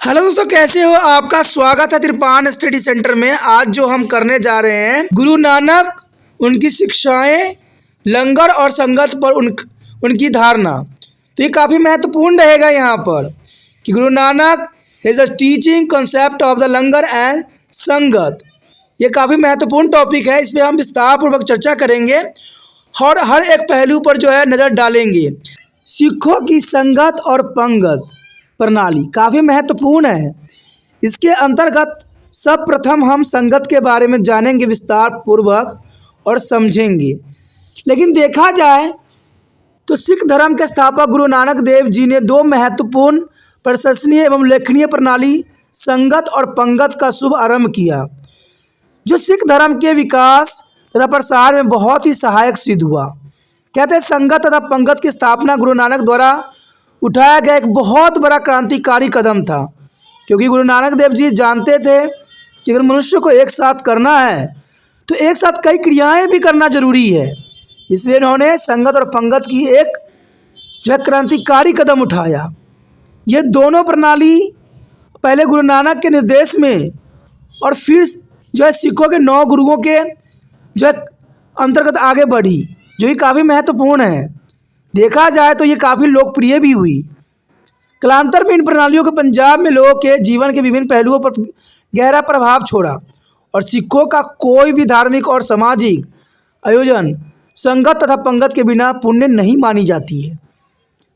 Hello दोस्तों, कैसे हो? आपका स्वागत है तिरपान स्टडी सेंटर में। आज जो हम करने जा रहे हैं गुरु नानक, उनकी शिक्षाएं, लंगर और संगत पर उनकी धारणा। तो ये काफ़ी महत्वपूर्ण रहेगा यहाँ पर कि Guru Nanak is a teaching concept of the langar and संगत। ये काफ़ी महत्वपूर्ण टॉपिक है, इस पर हम विस्तारपूर्वक चर्चा करेंगे और हर एक पहलू पर जो है नज़र डालेंगे। सिखों की संगत और पंगत प्रणाली काफ़ी महत्वपूर्ण है। इसके अंतर्गत सर्वप्रथम हम संगत के बारे में जानेंगे विस्तार पूर्वक और समझेंगे। लेकिन देखा जाए तो सिख धर्म के स्थापक गुरु नानक देव जी ने दो महत्वपूर्ण प्रशंसनीय एवं उल्लेखनीय प्रणाली संगत और पंगत का शुभ आरंभ किया, जो सिख धर्म के विकास तथा प्रसार में बहुत ही सहायक सिद्ध हुआ। कहते हैं संगत तथा पंगत की स्थापना गुरु नानक द्वारा उठाया गया एक बहुत बड़ा क्रांतिकारी कदम था, क्योंकि गुरु नानक देव जी जानते थे कि अगर मनुष्य को एक साथ करना है तो एक साथ कई क्रियाएं भी करना जरूरी है। इसलिए उन्होंने संगत और पंगत की एक जो है क्रांतिकारी कदम उठाया। ये दोनों प्रणाली पहले गुरु नानक के निर्देश में और फिर जो है सिखों के 9 गुरुओं के जो है अंतर्गत आगे बढ़ी, जो कि काफ़ी महत्वपूर्ण है। देखा जाए तो ये काफ़ी लोकप्रिय भी हुई। कालांतर में इन प्रणालियों को पंजाब में लोगों के जीवन के विभिन्न पहलुओं पर गहरा प्रभाव छोड़ा और सिखों का कोई भी धार्मिक और सामाजिक आयोजन संगत तथा पंगत के बिना पुण्य नहीं मानी जाती है।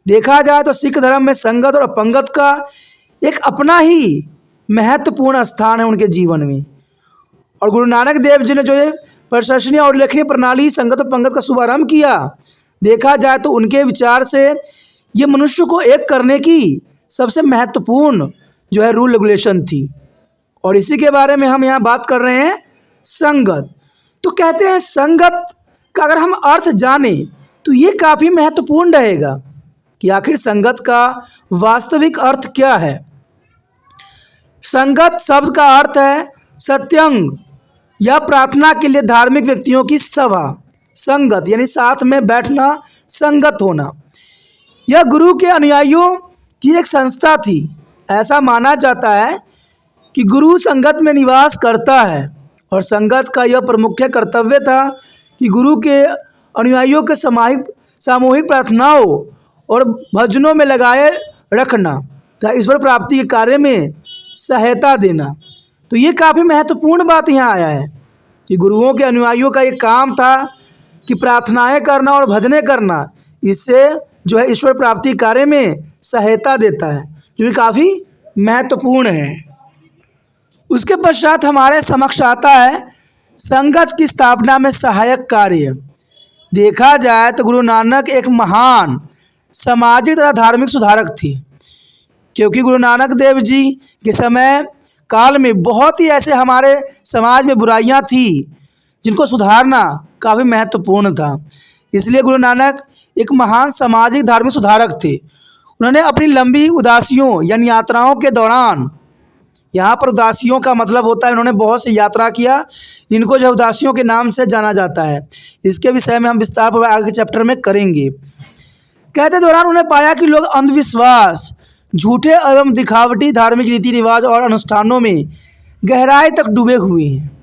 देखा जाए तो सिख धर्म में संगत और पंगत का एक अपना ही महत्वपूर्ण स्थान है उनके जीवन में। और गुरु नानक देव जी ने जो है प्रशंसनीय और उल्लेखनीय प्रणाली संगत और पंगत का शुभारंभ किया, देखा जाए तो उनके विचार से ये मनुष्य को एक करने की सबसे महत्वपूर्ण जो है रूल रेगुलेशन थी। और इसी के बारे में हम यहाँ बात कर रहे हैं संगत। तो कहते हैं संगत का अगर हम अर्थ जाने तो ये काफ़ी महत्वपूर्ण रहेगा कि आखिर संगत का वास्तविक अर्थ क्या है। संगत शब्द का अर्थ है सत्संग या प्रार्थना के लिए धार्मिक व्यक्तियों की सभा। संगत यानी साथ में बैठना, संगत होना। यह गुरु के अनुयायियों की एक संस्था थी। ऐसा माना जाता है कि गुरु संगत में निवास करता है और संगत का यह प्रमुख कर्तव्य था कि गुरु के अनुयायियों के सामूहिक प्रार्थनाओं और भजनों में लगाए रखना तथा ईश्वर प्राप्ति के कार्य में सहायता देना। तो ये काफ़ी महत्वपूर्ण बात यहाँ आया है कि गुरुओं के अनुयायियों का ये काम था कि प्रार्थनाएं करना और भजनें करना, इससे जो है ईश्वर प्राप्ति कार्य में सहायता देता है, जो कि काफ़ी महत्वपूर्ण है। उसके पश्चात हमारे समक्ष आता है संगत की स्थापना में सहायक कार्य। देखा जाए तो गुरु नानक एक महान सामाजिक तथा धार्मिक सुधारक थे, क्योंकि गुरु नानक देव जी के समय काल में बहुत ही ऐसे हमारे समाज में बुराइयां थी जिनको सुधारना काफ़ी महत्वपूर्ण था। इसलिए गुरु नानक एक महान सामाजिक धार्मिक सुधारक थे। उन्होंने अपनी लंबी उदासियों यानी यात्राओं के दौरान, यहाँ पर उदासियों का मतलब होता है उन्होंने बहुत सी यात्रा किया, इनको जो उदासियों के नाम से जाना जाता है। इसके विषय में हम विस्तार पर आगे चैप्टर में करेंगे। कहते दौरान उन्होंने पाया कि लोग अंधविश्वास, झूठे एवं दिखावटी धार्मिक रीति रिवाज और अनुष्ठानों में गहराई तक डूबे हुए हैं।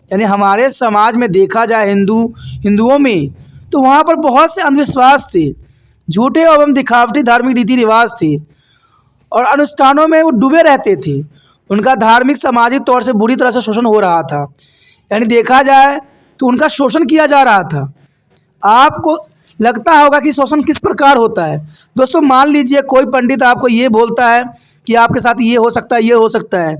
यानी हमारे समाज में देखा जाए हिंदुओं में तो वहाँ पर बहुत से अंधविश्वास थे, झूठे एवं दिखावटी धार्मिक रीति रिवाज थे और अनुष्ठानों में वो डूबे रहते थे। उनका धार्मिक सामाजिक तौर से बुरी तरह से शोषण हो रहा था। यानी देखा जाए तो उनका शोषण किया जा रहा था। आपको लगता होगा कि शोषण किस प्रकार होता है। दोस्तों, मान लीजिए कोई पंडित आपको ये बोलता है कि आपके साथ ये हो सकता है, ये हो सकता है,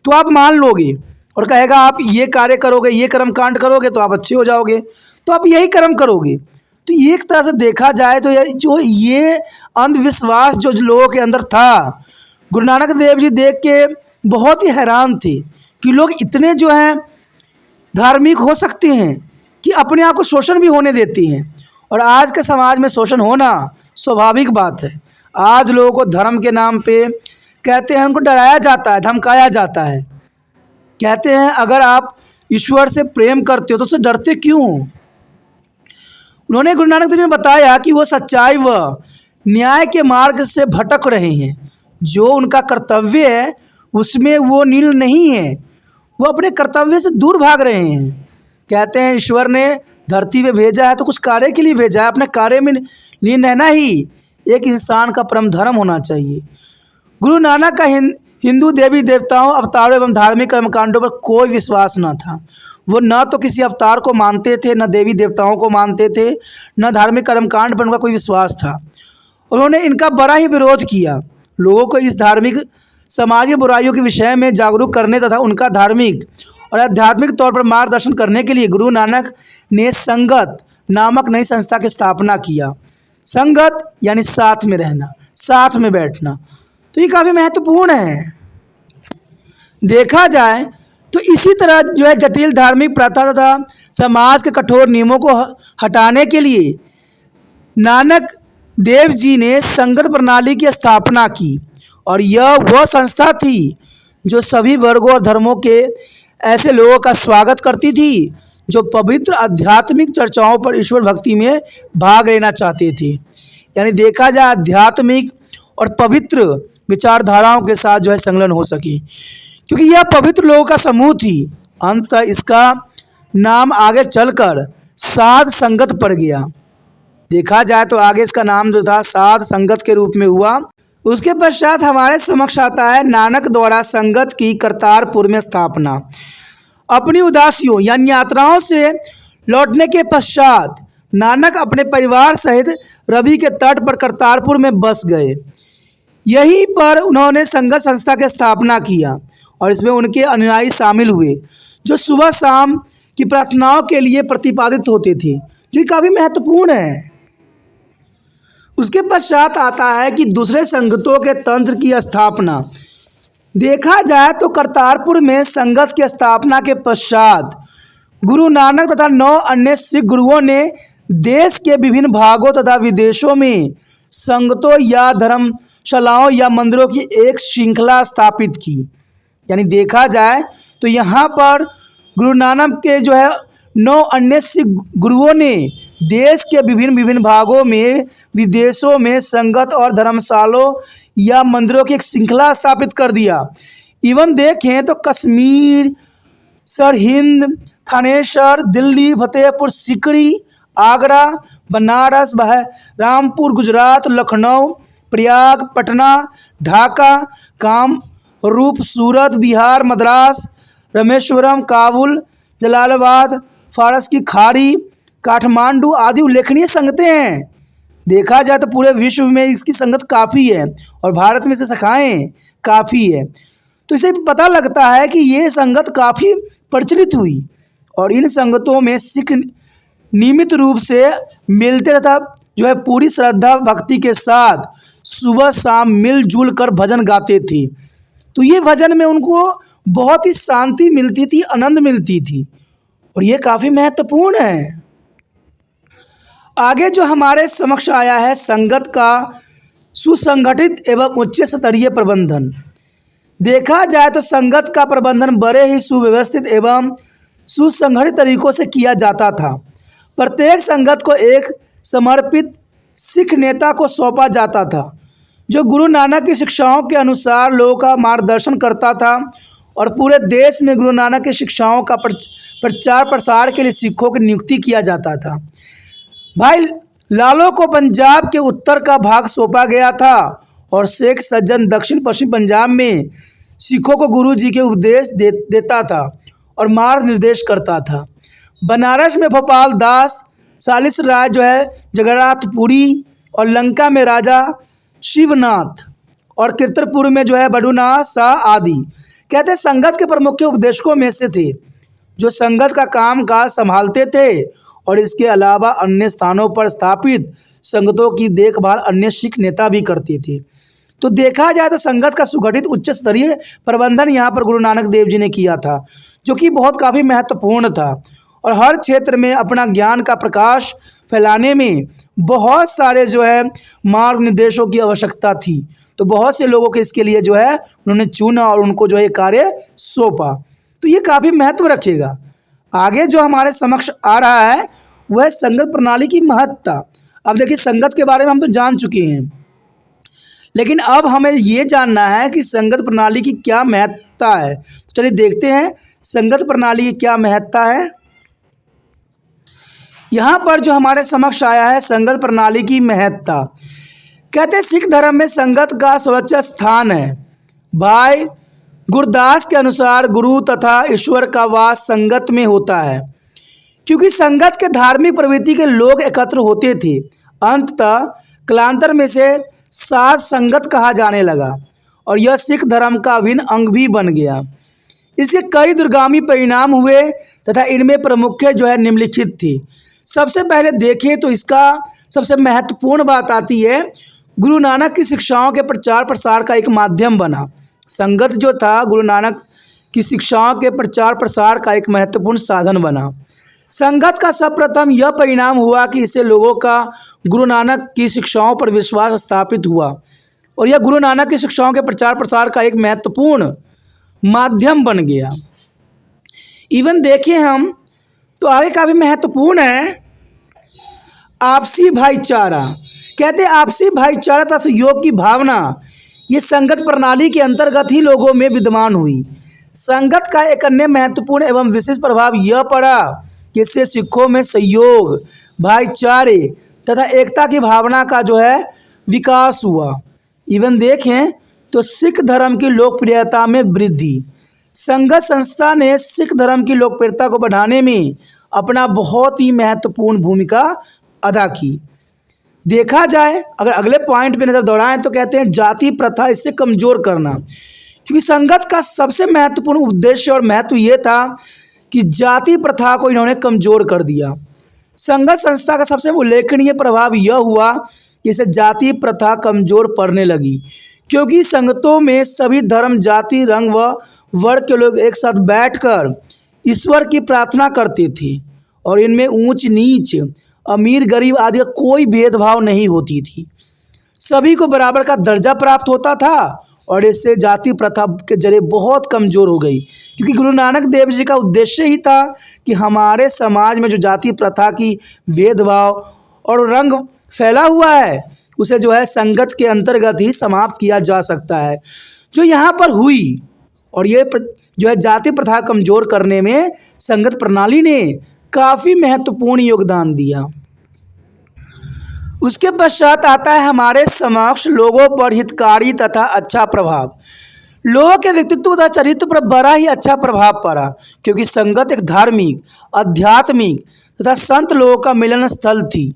तो आप मान लोगे और कहेगा आप ये कार्य करोगे, ये कर्म कांड करोगे तो आप अच्छे हो जाओगे, तो आप यही कर्म करोगे। तो एक तरह से देखा जाए तो जो ये अंधविश्वास जो लोगों के अंदर था, गुरु नानक देव जी देख के बहुत ही हैरान थे कि लोग इतने जो हैं धार्मिक हो सकते हैं कि अपने आप को शोषण भी होने देते हैं। और आज के समाज में शोषण होना स्वाभाविक बात है। आज लोगों को धर्म के नाम पे कहते हैं, उनको डराया जाता है, धमकाया जाता है। कहते हैं अगर आप ईश्वर से प्रेम करते हो तो उससे डरते क्यों हो। उन्होंने गुरु नानक देव ने बताया कि वो सच्चाई व न्याय के मार्ग से भटक रहे हैं, जो उनका कर्तव्य है उसमें वो नील नहीं है, वो अपने कर्तव्य से दूर भाग रहे हैं। कहते हैं ईश्वर ने धरती पे भेजा है तो कुछ कार्य के लिए भेजा है, अपने कार्य में लीन रहना ही एक इंसान का परम धर्म होना चाहिए। गुरु नानक का हिंदू देवी देवताओं, अवतारों एवं धार्मिक कर्मकांडों पर कोई विश्वास न था। वो न तो किसी अवतार को मानते थे, न देवी देवताओं को मानते थे, न धार्मिक कर्मकांड पर उनका कोई विश्वास था। उन्होंने इनका बड़ा ही विरोध किया। लोगों को इस धार्मिक सामाजिक बुराइयों के विषय में जागरूक करने तथा उनका धार्मिक और आध्यात्मिक तौर पर मार्गदर्शन करने के लिए गुरु नानक ने संगत नामक नई संस्था की स्थापना किया। संगत यानी साथ में रहना, साथ में बैठना, तो ये काफ़ी महत्वपूर्ण है। देखा जाए तो इसी तरह जो है जटिल धार्मिक प्रथा तथा समाज के कठोर नियमों को हटाने के लिए नानक देव जी ने संगत प्रणाली की स्थापना की, और यह वह संस्था थी जो सभी वर्गों और धर्मों के ऐसे लोगों का स्वागत करती थी जो पवित्र आध्यात्मिक चर्चाओं पर ईश्वर भक्ति में भाग लेना चाहते थे। यानी देखा जाए आध्यात्मिक और पवित्र विचारधाराओं के साथ जो है संलग्न हो सके, क्योंकि यह पवित्र लोगों का समूह थी। अंततः इसका नाम आगे चलकर साध संगत पड़ गया। देखा जाए तो आगे इसका नाम जो था साध संगत के रूप में हुआ। उसके पश्चात हमारे समक्ष आता है नानक द्वारा संगत की करतारपुर में स्थापना। अपनी उदासियों यानी यात्राओं से लौटने के पश्चात नानक अपने परिवार सहित रवि के तट पर करतारपुर में बस गए। यहीं पर उन्होंने संगत संस्था की स्थापना किया और इसमें उनके अनुयायी शामिल हुए जो सुबह शाम की प्रार्थनाओं के लिए प्रतिपादित होते थे, जो काफ़ी महत्वपूर्ण है। उसके पश्चात आता है कि दूसरे संगतों के तंत्र की स्थापना। देखा जाए तो करतारपुर में संगत की स्थापना के पश्चात गुरु नानक तथा 9 अन्य सिख गुरुओं ने देश के विभिन्न भागों तथा विदेशों में संगतों या धर्मशालाओं या मंदिरों की एक श्रृंखला स्थापित की। यानी देखा जाए तो यहाँ पर गुरु नानक के जो है 9 अन्य सिख गुरुओं ने देश के विभिन्न भागों में विदेशों में संगत और धर्मशालों या मंदिरों की एक श्रृंखला स्थापित कर दिया। इवन देखें तो कश्मीर, सरहिंद, थानेसर, दिल्ली, फतेहपुर सीकरी, आगरा, बनारस, रामपुर गुजरात, लखनऊ, प्रयाग, पटना, ढाका, कामरूप, सूरत बिहार, मद्रास, रामेश्वरम, काबुल, जलालाबाद, फारस की खाड़ी, काठमांडू आदि उल्लेखनीय संगतें हैं। देखा जाए तो पूरे विश्व में इसकी संगत काफ़ी है और भारत में इसकी शाखाएँ काफ़ी है। तो इसे पता लगता है कि ये संगत काफ़ी प्रचलित हुई और इन संगतों में सिख नियमित रूप से मिलते तथा जो है पूरी श्रद्धा भक्ति के साथ सुबह शाम मिलजुल कर भजन गाते थे। तो ये भजन में उनको बहुत ही शांति मिलती थी, आनंद मिलती थी और ये काफ़ी महत्वपूर्ण है। आगे जो हमारे समक्ष आया है संगत का सुसंगठित एवं उच्च स्तरीय प्रबंधन। देखा जाए तो संगत का प्रबंधन बड़े ही सुव्यवस्थित एवं सुसंगठित तरीकों से किया जाता था। प्रत्येक संगत को एक समर्पित सिख नेता को सौंपा जाता था जो गुरु नानक की शिक्षाओं के अनुसार लोगों का मार्गदर्शन करता था और पूरे देश में गुरु नानक की शिक्षाओं का प्रचार प्रसार के लिए सिखों की नियुक्ति किया जाता था। भाई लालो को पंजाब के उत्तर का भाग सौंपा गया था और शेख सज्जन दक्षिण पश्चिम पंजाब में सिखों को गुरु जी के उपदेश देता था और मार्ग निर्देश करता था। बनारस में भोपाल दास, सालिस राय जो है जगन्नाथपुरी और लंका में राजा शिवनाथ और कीर्तनपुर में जो है बडूनाथ शाह आदि कहते संगत के प्रमुख उपदेशकों में से थे जो संगत का काम काज संभालते थे और इसके अलावा अन्य स्थानों पर स्थापित संगतों की देखभाल अन्य सिख नेता भी करते थे। तो देखा जाए तो संगत का सुगठित उच्च स्तरीय प्रबंधन यहाँ पर गुरु नानक देव जी ने किया था जो कि बहुत काफ़ी महत्वपूर्ण था और हर क्षेत्र में अपना ज्ञान का प्रकाश फैलाने में बहुत सारे जो है मार्ग निर्देशों की आवश्यकता थी। तो बहुत से लोगों के इसके लिए जो है उन्होंने चुना और उनको जो है कार्य सौंपा। तो ये काफ़ी महत्व रखेगा। आगे जो हमारे समक्ष आ रहा है वह संगत प्रणाली की महत्ता। अब देखिए संगत के बारे में हम तो जान चुके हैं, लेकिन अब हमें ये जानना है कि संगत प्रणाली की क्या महत्ता है। तो चलिए देखते हैं संगत प्रणाली की क्या महत्ता है। यहाँ पर जो हमारे समक्ष आया है संगत प्रणाली की महत्ता, कहते हैं सिख धर्म में संगत का सर्वोच्च स्थान है। भाई गुरदास के अनुसार गुरु तथा ईश्वर का वास संगत में होता है, क्योंकि संगत के धार्मिक प्रवृत्ति के लोग एकत्र होते थे। अंततः कालांतर में से साध संगत कहा जाने लगा और यह सिख धर्म का अभिन्न अंग भी बन गया। इसके कई दूरगामी परिणाम हुए तथा इनमें प्रमुख जो है निम्नलिखित थी। सबसे पहले देखें तो इसका सबसे महत्वपूर्ण बात आती है, गुरु नानक की शिक्षाओं के प्रचार प्रसार का एक माध्यम बना। संगत जो था गुरु नानक की शिक्षाओं के प्रचार प्रसार का एक महत्वपूर्ण साधन बना। संगत का सर्वप्रथम यह परिणाम हुआ कि इससे लोगों का गुरु नानक की शिक्षाओं पर विश्वास स्थापित हुआ और यह गुरु नानक की शिक्षाओं के प्रचार प्रसार का एक महत्वपूर्ण माध्यम बन गया। इवन देखें हम तो आगे का भी महत्वपूर्ण है आपसी भाईचारा। कहते हैं आपसी भाईचारा तथा सहयोग की भावना ये संगत प्रणाली के अंतर्गत ही लोगों में विद्यमान हुई। संगत का एक अन्य महत्वपूर्ण एवं विशेष प्रभाव यह पड़ा कि इससे सिखों में सहयोग, भाईचारे तथा एकता की भावना का जो है विकास हुआ। इवन देखें तो सिख धर्म की लोकप्रियता में वृद्धि। संगत संस्था ने सिख धर्म की लोकप्रियता को बढ़ाने में अपना बहुत ही महत्वपूर्ण भूमिका अदा की। देखा जाए अगर अगले पॉइंट पे नज़र दौड़ाएं तो कहते हैं जाति प्रथा इससे कमज़ोर करना, क्योंकि संगत का सबसे महत्वपूर्ण उद्देश्य और महत्व ये था कि जाति प्रथा को इन्होंने कमज़ोर कर दिया। संगत संस्था का सबसे उल्लेखनीय प्रभाव यह हुआ कि इससे जाति प्रथा कमज़ोर पड़ने लगी, क्योंकि संगतों में सभी धर्म, जाति, रंग व वर्ग के लोग एक साथ बैठकर ईश्वर की प्रार्थना करते थे और इनमें ऊंच नीच, अमीर गरीब आदि का कोई भेदभाव नहीं होती थी। सभी को बराबर का दर्जा प्राप्त होता था और इससे जाति प्रथा के जरिए बहुत कमज़ोर हो गई, क्योंकि गुरु नानक देव जी का उद्देश्य ही था कि हमारे समाज में जो जाति प्रथा की भेदभाव और रंग फैला हुआ है उसे जो है संगत के अंतर्गत ही समाप्त किया जा सकता है, जो यहाँ पर हुई। और ये जो है जाति प्रथा कमज़ोर करने में संगत प्रणाली ने काफ़ी महत्वपूर्ण योगदान दिया। उसके पश्चात आता है हमारे समक्ष लोगों पर हितकारी तथा अच्छा प्रभाव। लोगों के व्यक्तित्व तथा चरित्र पर बड़ा ही अच्छा प्रभाव पड़ा, क्योंकि संगत एक धार्मिक, आध्यात्मिक तथा संत लोगों का मिलन स्थल थी,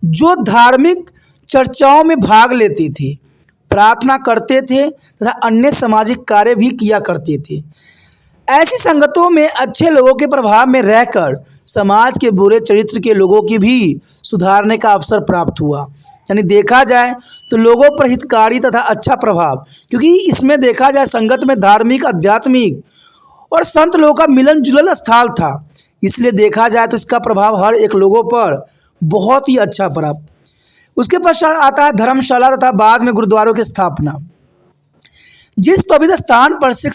जो धार्मिक चर्चाओं में भाग लेते थे, प्रार्थना करते थे तथा अन्य सामाजिक कार्य भी किया करते थे। ऐसी संगतों में अच्छे लोगों के प्रभाव में रहकर समाज के बुरे चरित्र के लोगों की भी सुधारने का अवसर प्राप्त हुआ। यानी देखा जाए तो लोगों पर हितकारी तथा अच्छा प्रभाव, क्योंकि इसमें देखा जाए संगत में धार्मिक, आध्यात्मिक और संत लोगों का मिलन जुलन स्थल था, इसलिए देखा जाए तो इसका प्रभाव हर एक लोगों पर बहुत ही अच्छा पड़ा। उसके पश्चात आता है धर्मशाला तथा बाद में गुरुद्वारों की स्थापना। जिस पवित्र स्थान पर सिख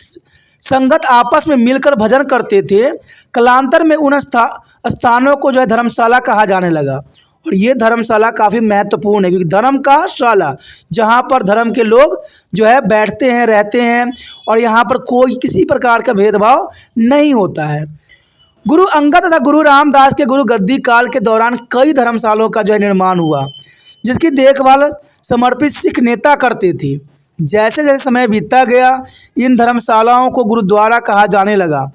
संगत आपस में मिलकर भजन करते थे, कालांतर में उन स्थानों को जो है धर्मशाला कहा जाने लगा। और ये धर्मशाला काफ़ी महत्वपूर्ण है, क्योंकि धर्म का शाला, जहाँ पर धर्म के लोग जो है बैठते हैं, रहते हैं और यहाँ पर कोई किसी प्रकार का भेदभाव नहीं होता है। गुरु अंगद तथा गुरु रामदास के गुरु गद्दी काल के दौरान कई धर्मशालाओं का जो है निर्माण हुआ, जिसकी देखभाल समर्पित सिख नेता करते थे। जैसे जैसे समय बीतता गया, इन धर्मशालाओं को गुरुद्वारा कहा जाने लगा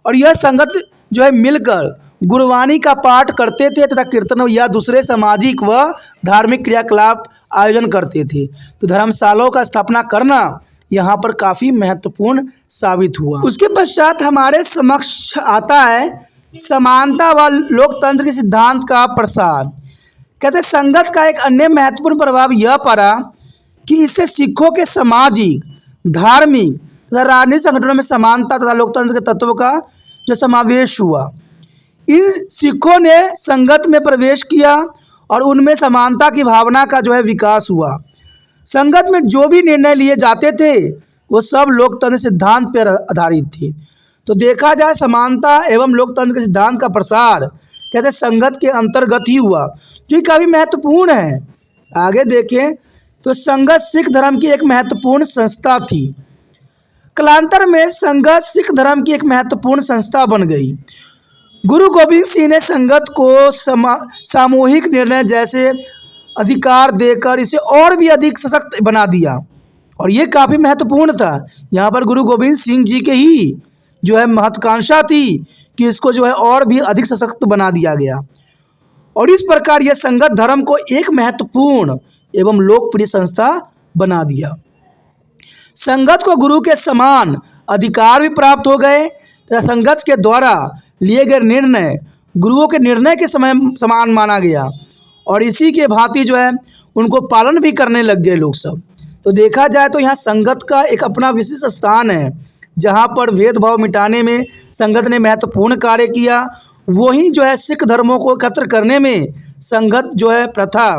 और यह संगत जो है मिलकर गुरबानी का पाठ करते थे तथा कीर्तन या दूसरे सामाजिक व धार्मिक क्रियाकलाप आयोजन करते थे। तो धर्मशालाओं का स्थापना करना यहाँ पर काफ़ी महत्वपूर्ण साबित हुआ। उसके पश्चात हमारे समक्ष आता है समानता व लोकतंत्र के सिद्धांत का प्रसार। कहते हैं संगत का एक अन्य महत्वपूर्ण प्रभाव यह पड़ा कि इससे सिखों के सामाजिक, धार्मिक तथा राजनीतिक संगठनों में समानता तथा लोकतंत्र के तत्वों का जो समावेश हुआ। इन सिखों ने संगत में प्रवेश किया और उनमें समानता की भावना का जो है विकास हुआ। संगत में जो भी निर्णय लिए जाते थे वो सब लोकतंत्र सिद्धांत पर आधारित थे। तो देखा जाए समानता एवं लोकतंत्र के सिद्धांत का प्रसार कहते हैं संगत के अंतर्गत ही हुआ, जो काफ़ी महत्वपूर्ण है। आगे देखें तो संगत सिख धर्म की एक महत्वपूर्ण संस्था थी। कालांतर में संगत सिख धर्म की एक महत्वपूर्ण संस्था बन गई। गुरु गोबिंद सिंह ने संगत को सामूहिक निर्णय जैसे अधिकार देकर इसे और भी अधिक सशक्त बना दिया, और ये काफ़ी महत्वपूर्ण था। यहाँ पर गुरु गोबिंद सिंह जी के ही जो है महत्वाकांक्षा थी कि इसको जो है और भी अधिक सशक्त बना दिया गया, और इस प्रकार यह संगत धर्म को एक महत्वपूर्ण एवं लोकप्रिय संस्था बना दिया। संगत को गुरु के समान अधिकार भी प्राप्त हो गए तथा संगत के द्वारा लिए गए निर्णय गुरुओं के निर्णय के समान माना गया, और इसी के भांति जो है उनको पालन भी करने लग गए लोग सब। तो देखा जाए तो यहाँ संगत का एक अपना विशिष्ट स्थान है, जहाँ पर भेदभाव मिटाने में संगत ने महत्वपूर्ण कार्य किया। वहीं जो है सिख धर्मों को एकत्र करने में संगत जो है प्रथा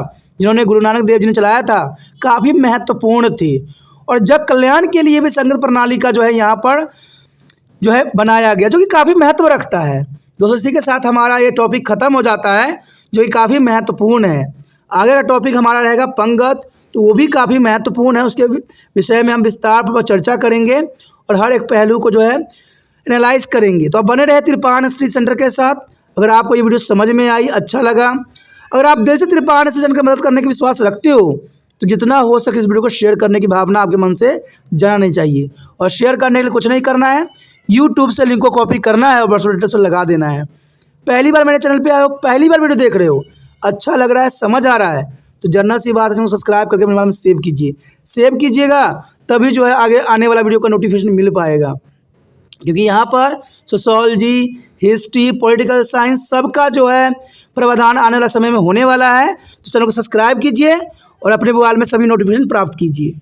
जिन्होंने गुरु नानक देव जी ने चलाया था काफ़ी महत्वपूर्ण थी, और जग कल्याण के लिए भी संगत प्रणाली का जो है यहाँ पर जो है बनाया गया, जो कि काफ़ी महत्व रखता है। दोस्तों इसी के साथ हमारा ये टॉपिक ख़त्म हो जाता है, जो कि काफ़ी महत्वपूर्ण है। आगे का टॉपिक हमारा रहेगा पंगत, तो वो भी काफ़ी महत्वपूर्ण है। उसके विषय में हम विस्तार पर चर्चा करेंगे और हर एक पहलू को जो है एनालाइज करेंगे। तो आप बने रहे त्रिपाण स्टडी सेंटर के साथ। अगर आपको ये वीडियो समझ में आई, अच्छा लगा, अगर आप दिल से त्रिपाण स्टडी सेंटर की मदद करने की विश्वास रखते हो, तो जितना हो सके इस वीडियो को शेयर करने की भावना आपके मन से जाना नहीं चाहिए। और शेयर करने के लिए कुछ नहीं करना है, यूट्यूब से लिंक को कॉपी करना है और व्हाट्सएप से लगा देना है। पहली बार मेरे चैनल पे आए हो, पहली बार वीडियो देख रहे हो, अच्छा लग रहा है, समझ आ रहा है, तो जनरल सी बात है इसको सब्सक्राइब करके अपने मोबाइल में सेव कीजिए। सेव कीजिएगा तभी जो है आगे आने वाला वीडियो का नोटिफिकेशन मिल पाएगा, क्योंकि यहाँ पर सोशोलॉजी, हिस्ट्री, पॉलिटिकल साइंस सबका जो है प्रावधान आने वाला समय में होने वाला है। तो चैनल को सब्सक्राइब कीजिए और अपने मोबाइल में सभी नोटिफिकेशन प्राप्त कीजिए।